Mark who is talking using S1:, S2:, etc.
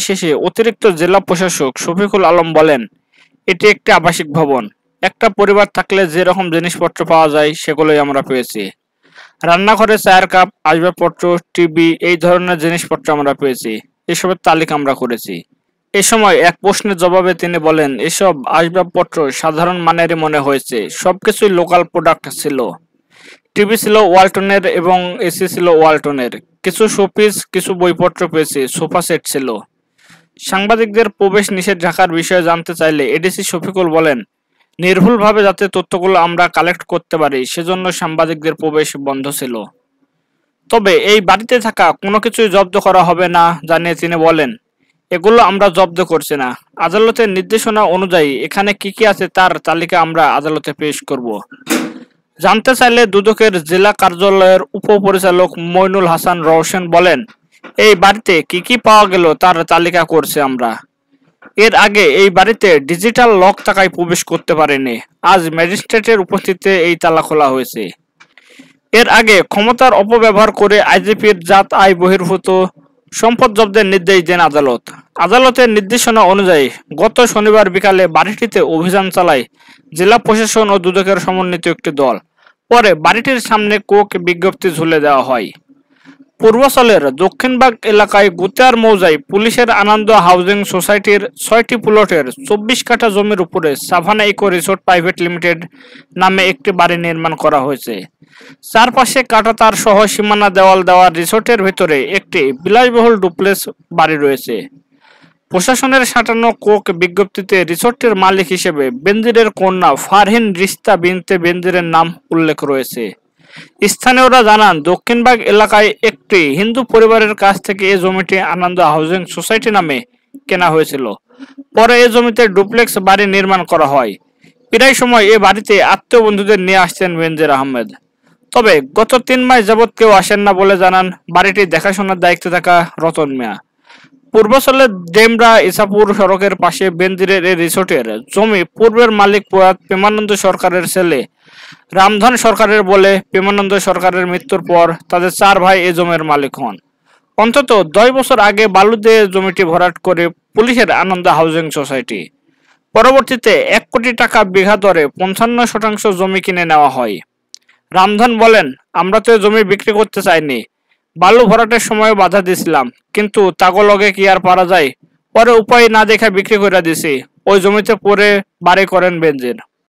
S1: শেষে অতিরিক্ত জেলা প্রশাসক শফিকুল আলম বলেন, এটি একটি আবাসিক ভবন। একটা পরিবার থাকলে যে রকম জিনিসপত্র পাওয়া যায় সেগুলোই আমরা পেয়েছি। রান্নাঘরে চায়ের কাপ, আসবাবপত্র, টিভি এই ধরনের জিনিসপত্র আমরা পেয়েছি। এসবের তালিকা আমরা করেছি। এ সময় এক প্রশ্নের জবাবে তিনি বলেন, এসব আসবাবপত্র সাধারণ মানেরই মনে হয়েছে। সবকিছুই লোকাল প্রোডাক্ট ছিল। টিভি ছিল ওয়ালটনের এবং এসি ছিল ওয়ালটনের। কিছু শোপিস, কিছু বইপত্র পেয়েছি, সোফা সেট ছিল। সাংবাদিকদের প্রবেশ নিষেধ ঢাকার বিষয়ে জানতে চাইলে এডিসি শফিকুল বলেন, নির্ভুলভাবে যাতে তথ্যগুলো আমরা কালেক্ট করতে পারি সেজন্য সাংবাদিকদের প্রবেশ বন্ধ ছিল। তবে এই বাড়িতে থাকা কোনো কিছুই জব্দ করা হবে না জানিয়ে তিনি বলেন, এগুলো আমরা জব্দ করছি না। আদালতের নির্দেশনা অনুযায়ী এখানে কি কি আছে তার তালিকা আমরা আদালতে পেশ করব। জানতে চাইলে দুদকের জেলা কার্যালয়ের উপপরিচালক মইনুল হাসান রওশন বলেন, এই বাড়িতে কি কি পাওয়া গেল তার তালিকা করছি আমরা। এর আগে এই বাড়িতে ডিজিটাল লক থাকায় প্রবেশ করতে পারেনি। আজ ম্যাজিস্ট্রেটের উপস্থিতিতে এই তালা খোলা হয়েছে। এর আগে ক্ষমতার অপব্যবহার করে আইজিপির জাত আয় বহির্ভূত সম্পদ জব্দের নির্দেশ দেন আদালত। আদালতের নির্দেশনা অনুযায়ী গত শনিবার বিকালে বাড়িটিতে অভিযান চালায় জেলা প্রশাসন ও দুদকের সমন্বিত একটি দল। পরে বাড়িটির সামনে কোক বিজ্ঞপ্তি ঝুলে দেওয়া হয়। পূর্বাচলের দক্ষিণবাগ এলাকায় গুতিয়ার মৌজায় পুলিশের আনন্দ হাউজিং সোসাইটির ৬টি প্লটের ২৪ কাঠা জমির উপরে Savannah Eco Resort Private Limited নামে একটি বাড়ি নির্মাণ করা হয়েছে। চারপাশে কাঁটাতার সহ সীমানা দেওয়াল দেওয়া রিসোর্টের ভেতরে একটি বিলাসবহুল ডুপ্লেক্স বাড়ি রয়েছে। প্রশাসনের সাঁটানো কোক বিজ্ঞপ্তিতে রিসোর্টের মালিক হিসেবে বেনজিরের কন্যা ফারহিন রিস্তা বিনতে বেনজিরের নাম উল্লেখ রয়েছে। স্থানীয়রা জানান, দক্ষিণবাগ এলাকায় একটি হিন্দু পরিবারের কাছ থেকে এই জমিটি আনন্দ হাউজিং সোসাইটি নামে কেনা হয়েছিল। পরে এই জমিতে ডুপ্লেক্স বাড়ি নির্মাণ করা হয়। প্রায় সময় এ বাড়িতে আত্মীয় বন্ধুদের নিয়ে আসতেন বেনজির আহমেদ। তবে গত ৩ মাস যাবৎ কেউ আসেন না বলে জানান বাড়িটি দেখাশোনার দায়িত্বে থাকা রতন মিয়া। পূর্বাচলের ডেমরা ইসাপুর সড়কের পাশে বেনজিরের এই রিসোর্টের জমি পূর্বের মালিক প্রয়াত প্রেমানন্দ সরকারের ছেলে রামধন সরকারের বলে প্রেমানন্দ সরকারের মৃত্যুর পর তাদের ৪ ভাই এই জমির মালিক হন। অন্তত ১০ বছর আগে বালু দিয়ে জমিটি ভরাট করে পুলিশের আনন্দ হাউজিং সোসাইটি। পরবর্তীতে ১ কোটি টাকা বিঘা দরে ৫৫% জমি কিনে নেওয়া হয়। রামধন বলেন, আমরা তো জমি বিক্রি করতে চাইনি। বালু ভরাটের সময় বাধা দিছিলাম, কিন্তু তাগলগে কি আর পারা যায়। পরে উপায় না দেখা বিক্রি করে দিছি। ওই জমিতে পরে বাড়ি করেন বেনজির।